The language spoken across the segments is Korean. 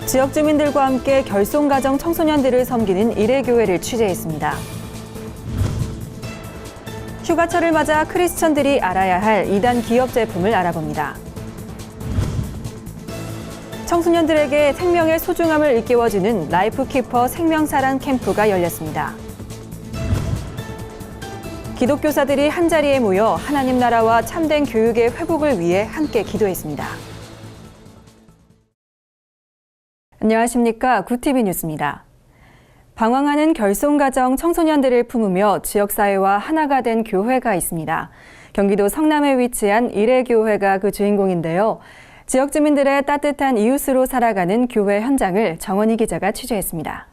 지역 주민들과 함께 결손가정 청소년들을 섬기는 일회교회를 취재했습니다. 휴가철을 맞아 크리스천들이 알아야 할 2단 기업 제품을 알아봅니다. 청소년들에게 생명의 소중함을 일깨워주는 라이프키퍼 생명사랑 캠프가 열렸습니다. 기독교사들이 한자리에 모여 하나님 나라와 참된 교육의 회복을 위해 함께 기도했습니다. 안녕하십니까. 구티비 뉴스입니다. 방황하는 결손가정 청소년들을 품으며 지역사회와 하나가 된 교회가 있습니다. 경기도 성남에 위치한 일회교회가 그 주인공인데요. 지역 주민들의 따뜻한 이웃으로 살아가는 교회 현장을 정원희 기자가 취재했습니다.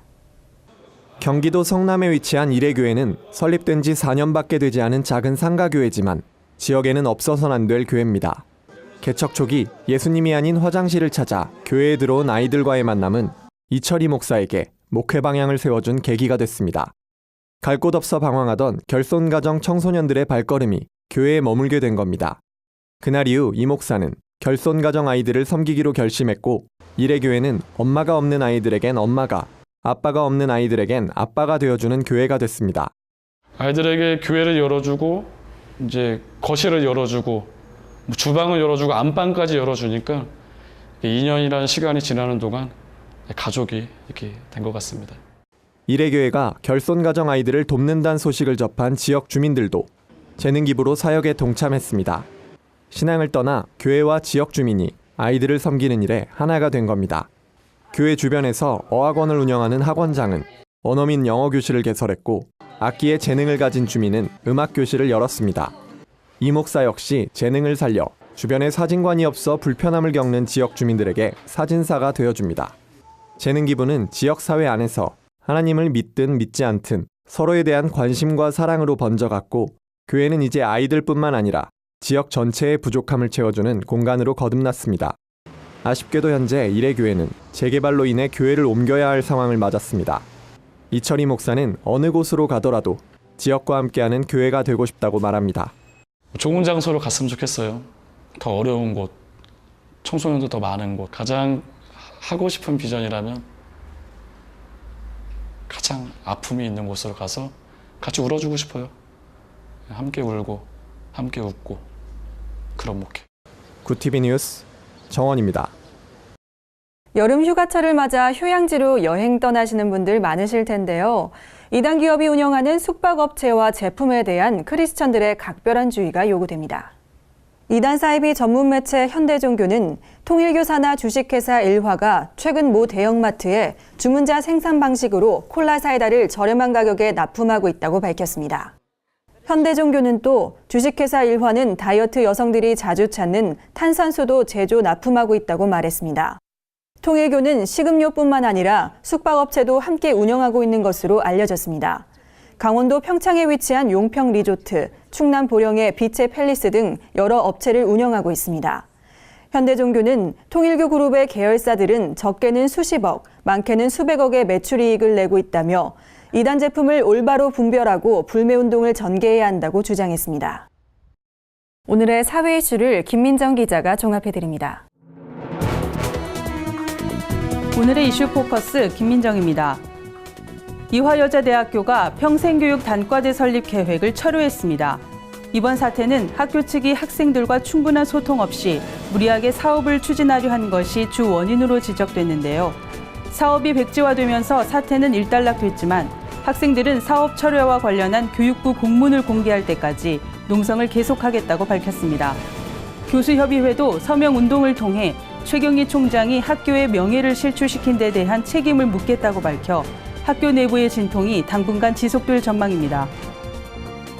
경기도 성남에 위치한 일회교회는 설립된 지 4년밖에 되지 않은 작은 상가교회지만 지역에는 없어서는 안 될 교회입니다. 개척 초기 예수님이 아닌 화장실을 찾아 교회에 들어온 아이들과의 만남은 이철희 목사에게 목회 방향을 세워준 계기가 됐습니다. 갈 곳 없어 방황하던 결손가정 청소년들의 발걸음이 교회에 머물게 된 겁니다. 그날 이후 이 목사는 결손가정 아이들을 섬기기로 결심했고 일회교회는 엄마가 없는 아이들에겐 엄마가, 아빠가 없는 아이들에겐 아빠가 되어주는 교회가 됐습니다. 아이들에게 교회를 열어주고 이제 거실을 열어주고 주방을 열어주고 안방까지 열어주니까 2년이라는 시간이 지나는 동안 가족이 이렇게 된 것 같습니다. 일회교회가 결손가정 아이들을 돕는다는 소식을 접한 지역 주민들도 재능 기부로 사역에 동참했습니다. 신앙을 떠나 교회와 지역 주민이 아이들을 섬기는 일에 하나가 된 겁니다. 교회 주변에서 어학원을 운영하는 학원장은 언어 및 영어 교실을 개설했고 악기에 재능을 가진 주민은 음악 교실을 열었습니다. 이 목사 역시 재능을 살려 주변에 사진관이 없어 불편함을 겪는 지역 주민들에게 사진사가 되어줍니다. 재능 기부는 지역사회 안에서 하나님을 믿든 믿지 않든 서로에 대한 관심과 사랑으로 번져갔고 교회는 이제 아이들뿐만 아니라 지역 전체의 부족함을 채워주는 공간으로 거듭났습니다. 아쉽게도 현재 일회교회는 재개발로 인해 교회를 옮겨야 할 상황을 맞았습니다. 이철희 목사는 어느 곳으로 가더라도 지역과 함께하는 교회가 되고 싶다고 말합니다. 좋은 장소로 갔으면 좋겠어요. 더 어려운 곳, 청소년도 더 많은 곳. 가장 하고 싶은 비전이라면 가장 아픔이 있는 곳으로 가서 같이 울어주고 싶어요. 함께 울고 함께 웃고 그런 목회. 구티비 뉴스 정원입니다. 여름 휴가철을 맞아 휴양지로 여행 떠나시는 분들 많으실 텐데요. 이단 기업이 운영하는 숙박업체와 제품에 대한 크리스천들의 각별한 주의가 요구됩니다. 이단 사이비 전문 매체 현대종교는 통일교 산하 주식회사 일화가 최근 모 대형마트에 주문자 생산 방식으로 콜라 사이다를 저렴한 가격에 납품하고 있다고 밝혔습니다. 현대종교는 또 주식회사 일화는 다이어트 여성들이 자주 찾는 탄산수도 제조 납품하고 있다고 말했습니다. 통일교는 식음료뿐만 아니라 숙박업체도 함께 운영하고 있는 것으로 알려졌습니다. 강원도 평창에 위치한 용평 리조트, 충남 보령의 빛의 팰리스 등 여러 업체를 운영하고 있습니다. 현대종교는 통일교 그룹의 계열사들은 적게는 수십억, 많게는 수백억의 매출이익을 내고 있다며 이단 제품을 올바로 분별하고 불매운동을 전개해야 한다고 주장했습니다. 오늘의 사회 이슈를 김민정 기자가 종합해드립니다. 오늘의 이슈 포커스 김민정입니다. 이화여자대학교가 평생교육 단과대 설립 계획을 철회했습니다. 이번 사태는 학교 측이 학생들과 충분한 소통 없이 무리하게 사업을 추진하려 한 것이 주 원인으로 지적됐는데요. 사업이 백지화되면서 사태는 일단락됐지만 학생들은 사업 철회와 관련한 교육부 공문을 공개할 때까지 농성을 계속하겠다고 밝혔습니다. 교수협의회도 서명운동을 통해 최경희 총장이 학교의 명예를 실추시킨 데 대한 책임을 묻겠다고 밝혀 학교 내부의 진통이 당분간 지속될 전망입니다.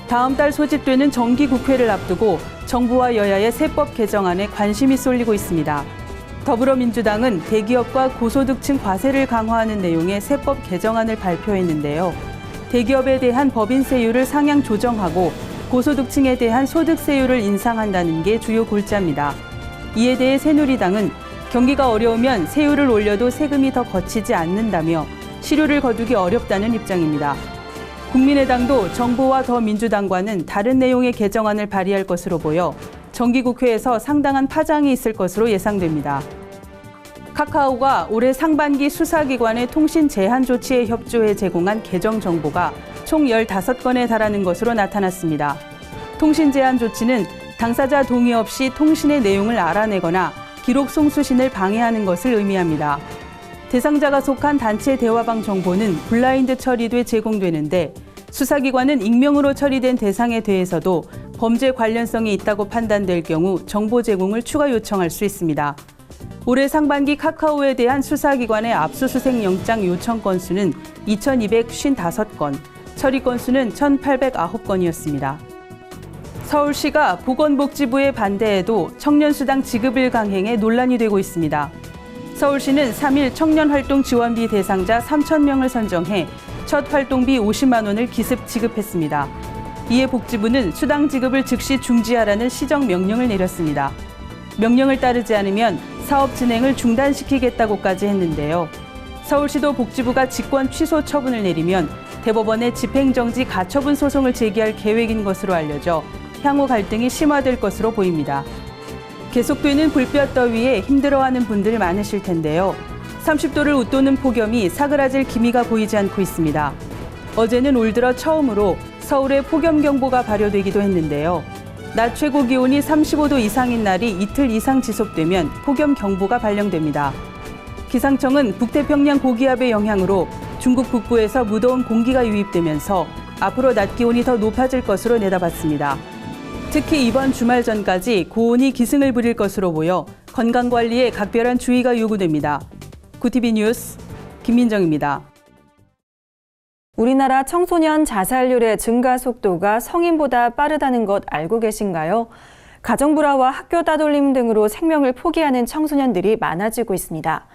다음 달 소집되는 정기국회를 앞두고 정부와 여야의 세법 개정안에 관심이 쏠리고 있습니다. 더불어민주당은 대기업과 고소득층 과세를 강화하는 내용의 세법 개정안을 발표했는데요. 대기업에 대한 법인세율을 상향 조정하고 고소득층에 대한 소득세율을 인상한다는 게 주요 골자입니다. 이에 대해 새누리당은 경기가 어려우면 세율을 올려도 세금이 더 거치지 않는다며 실효를 거두기 어렵다는 입장입니다. 국민의당도 정부와 더민주당과는 다른 내용의 개정안을 발의할 것으로 보여 정기국회에서 상당한 파장이 있을 것으로 예상됩니다. 카카오가 올해 상반기 수사기관의 통신 제한 조치에 협조해 제공한 계정 정보가 총 15건에 달하는 것으로 나타났습니다. 통신 제한 조치는 당사자 동의 없이 통신의 내용을 알아내거나 기록 송수신을 방해하는 것을 의미합니다. 대상자가 속한 단체 대화방 정보는 블라인드 처리돼 제공되는데 수사기관은 익명으로 처리된 대상에 대해서도 범죄 관련성이 있다고 판단될 경우 정보 제공을 추가 요청할 수 있습니다. 올해 상반기 카카오에 대한 수사기관의 압수수색 영장 요청 건수는 2,255건, 처리 건수는 1,809건이었습니다. 서울시가 보건복지부의 반대에도 청년수당 지급을 강행해 논란이 되고 있습니다. 서울시는 3일 청년활동 지원비 대상자 3,000명을 선정해 첫 활동비 50만 원을 기습 지급했습니다. 이에 복지부는 수당 지급을 즉시 중지하라는 시정 명령을 내렸습니다. 명령을 따르지 않으면 사업 진행을 중단시키겠다고까지 했는데요. 서울시도 복지부가 직권 취소 처분을 내리면 대법원에 집행정지 가처분 소송을 제기할 계획인 것으로 알려져 향후 갈등이 심화될 것으로 보입니다. 계속되는 불볕 더위에 힘들어하는 분들 많으실 텐데요. 30도를 웃도는 폭염이 사그라질 기미가 보이지 않고 있습니다. 어제는 올 들어 처음으로 서울에 폭염경보가 발효되기도 했는데요. 낮 최고 기온이 35도 이상인 날이 이틀 이상 지속되면 폭염경보가 발령됩니다. 기상청은 북태평양 고기압의 영향으로 중국 북부에서 무더운 공기가 유입되면서 앞으로 낮 기온이 더 높아질 것으로 내다봤습니다. 특히 이번 주말 전까지 고온이 기승을 부릴 것으로 보여 건강관리에 각별한 주의가 요구됩니다. 구티비 뉴스 김민정입니다. 우리나라 청소년 자살률의 증가 속도가 성인보다 빠르다는 것 알고 계신가요? 가정불화와 학교 따돌림 등으로 생명을 포기하는 청소년들이 많아지고 있습니다.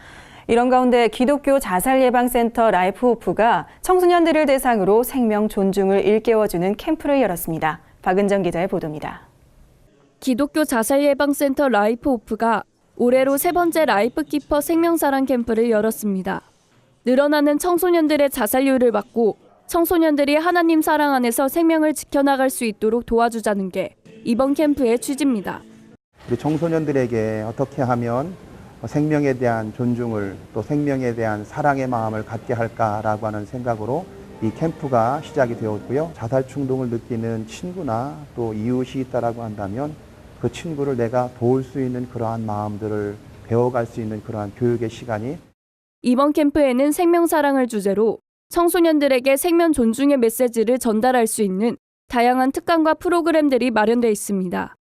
이런 가운데 기독교 자살예방센터 라이프호프가 청소년들을 대상으로 생명 존중을 일깨워주는 캠프를 열었습니다. 박은정 기자의 보도입니다. 기독교 자살예방센터 라이프호프가 올해로 3번째 라이프키퍼 생명사랑 캠프를 열었습니다. 늘어나는 청소년들의 자살률을 막고 청소년들이 하나님 사랑 안에서 생명을 지켜나갈 수 있도록 도와주자는 게 이번 캠프의 취지입니다. 우리 청소년들에게 어떻게 하면 생명에 대한 존중을 또 생명에 대한 사랑의 마음을 갖게 할까라고 하는 생각으로 이 캠프가 시작이 되었고요. 자살 충동을 느끼는 친구나 또 이웃이 있다라고 한다면 그 친구를 내가 도울 수 있는 그러한 마음들을 배워갈 수 있는 그러한 교육의 시간이 이번 캠프에는 생명사랑을 주제로 청소년들에게 생명 존중의 메시지를 전달할 수 있는 다양한 특강과 프로그램들이 마련되어 있습니다.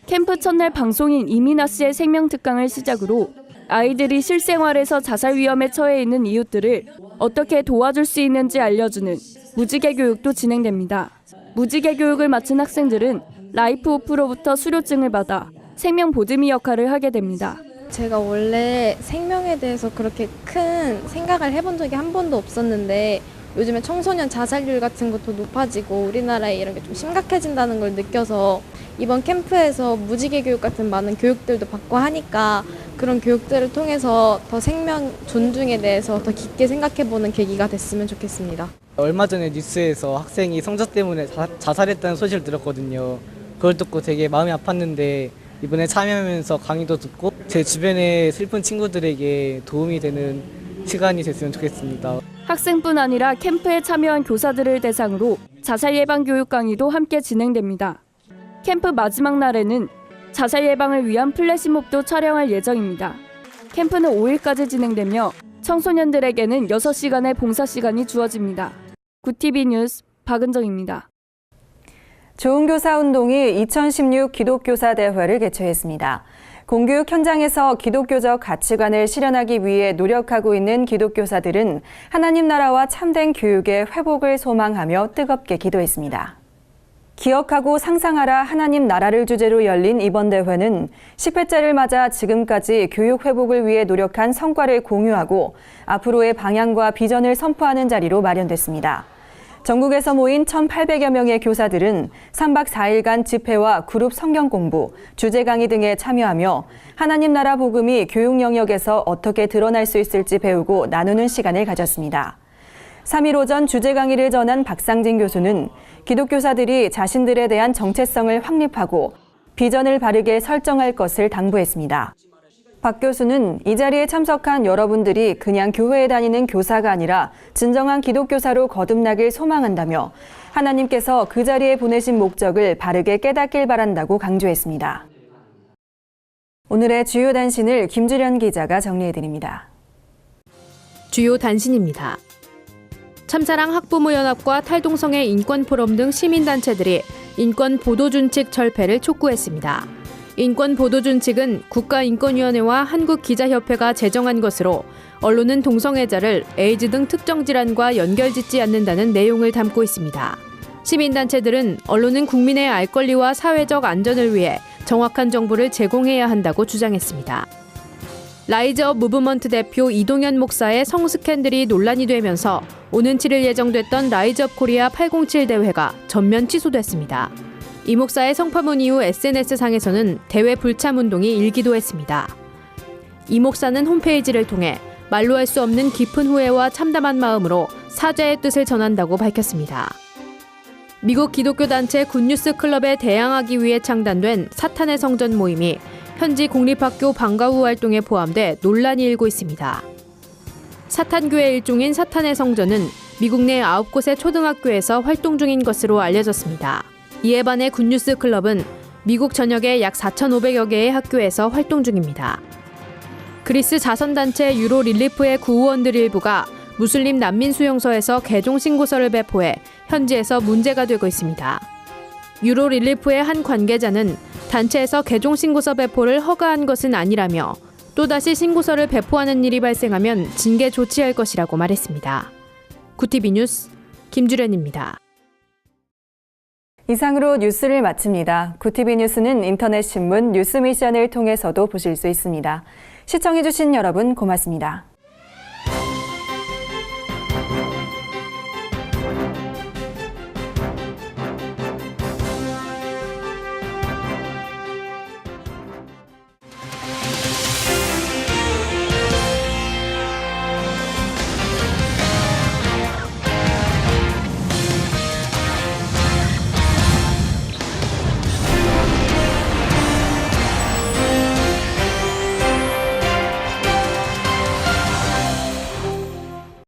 캠프 첫날 방송인 이민아 씨의 생명 특강을 시작으로 아이들이 실생활에서 자살 위험에 처해 있는 이웃들을 어떻게 도와줄 수 있는지 알려주는 무지개 교육도 진행됩니다. 무지개 교육을 마친 학생들은 라이프호프로부터 수료증을 받아 생명 보듬이 역할을 하게 됩니다. 제가 원래 생명에 대해서 그렇게 큰 생각을 해본 적이 한 번도 없었는데 요즘에 청소년 자살률 같은 것도 높아지고 우리나라에 이런 게 좀 심각해진다는 걸 느껴서 이번 캠프에서 무지개 교육 같은 많은 교육들도 받고 하니까 그런 교육들을 통해서 더 생명 존중에 대해서 더 깊게 생각해보는 계기가 됐으면 좋겠습니다. 얼마 전에 뉴스에서 학생이 성적 때문에 자살했다는 소식을 들었거든요. 그걸 듣고 되게 마음이 아팠는데 이번에 참여하면서 강의도 듣고 제 주변의 슬픈 친구들에게 도움이 되는 시간이 됐으면 좋겠습니다. 학생뿐 아니라 캠프에 참여한 교사들을 대상으로 자살 예방 교육 강의도 함께 진행됩니다. 캠프 마지막 날에는 자살 예방을 위한 플래시몹도 촬영할 예정입니다. 캠프는 5일까지 진행되며 청소년들에게는 6시간의 봉사 시간이 주어집니다. 구티비 뉴스 박은정입니다. 좋은 교사 운동이 2016 기독교사 대회를 개최했습니다. 공교육 현장에서 기독교적 가치관을 실현하기 위해 노력하고 있는 기독교사들은 하나님 나라와 참된 교육의 회복을 소망하며 뜨겁게 기도했습니다. 기억하고 상상하라 하나님 나라를 주제로 열린 이번 대회는 10회째를 맞아 지금까지 교육 회복을 위해 노력한 성과를 공유하고 앞으로의 방향과 비전을 선포하는 자리로 마련됐습니다. 전국에서 모인 1,800여 명의 교사들은 3박 4일간 집회와 그룹 성경 공부, 주제 강의 등에 참여하며 하나님 나라 복음이 교육 영역에서 어떻게 드러날 수 있을지 배우고 나누는 시간을 가졌습니다. 3일 오전 주제 강의를 전한 박상진 교수는 기독교사들이 자신들에 대한 정체성을 확립하고 비전을 바르게 설정할 것을 당부했습니다. 박 교수는 이 자리에 참석한 여러분들이 그냥 교회에 다니는 교사가 아니라 진정한 기독교사로 거듭나길 소망한다며 하나님께서 그 자리에 보내신 목적을 바르게 깨닫길 바란다고 강조했습니다. 오늘의 주요 단신을 김주련 기자가 정리해드립니다. 주요 단신입니다. 참사랑 학부모연합과 탈동성의 인권포럼 등 시민단체들이 인권보도준칙 철폐를 촉구했습니다. 인권보도준칙은 국가인권위원회와 한국기자협회가 제정한 것으로 언론은 동성애자를 에이즈 등 특정 질환과 연결짓지 않는다는 내용을 담고 있습니다. 시민단체들은 언론은 국민의 알 권리와 사회적 안전을 위해 정확한 정보를 제공해야 한다고 주장했습니다. 라이즈 업 무브먼트 대표 이동현 목사의 성스캔들이 논란이 되면서 오는 7일 예정됐던 라이즈 업 코리아 807 대회가 전면 취소됐습니다. 이 목사의 성파문 이후 SNS상에서는 대회 불참 운동이 일기도 했습니다. 이 목사는 홈페이지를 통해 말로 할 수 없는 깊은 후회와 참담한 마음으로 사죄의 뜻을 전한다고 밝혔습니다. 미국 기독교 단체 굿뉴스 클럽에 대항하기 위해 창단된 사탄의 성전 모임이 현지 공립학교 방과 후 활동에 포함돼 논란이 일고 있습니다. 사탄교의 일종인 사탄의 성전은 미국 내 9곳의 초등학교에서 활동 중인 것으로 알려졌습니다. 이에 반해 굿뉴스 클럽은 미국 전역의 약 4,500여 개의 학교에서 활동 중입니다. 그리스 자선단체 유로 릴리프의 구호원들 일부가 무슬림 난민 수용소에서 개종 신고서를 배포해 현지에서 문제가 되고 있습니다. 유로 릴리프의 한 관계자는 단체에서 개종 신고서 배포를 허가한 것은 아니라며 또다시 신고서를 배포하는 일이 발생하면 징계 조치할 것이라고 말했습니다. 구티비 뉴스 김주련입니다. 이상으로 뉴스를 마칩니다. 구티비 뉴스는 인터넷 신문 뉴스미션을 통해서도 보실 수 있습니다. 시청해주신 여러분 고맙습니다.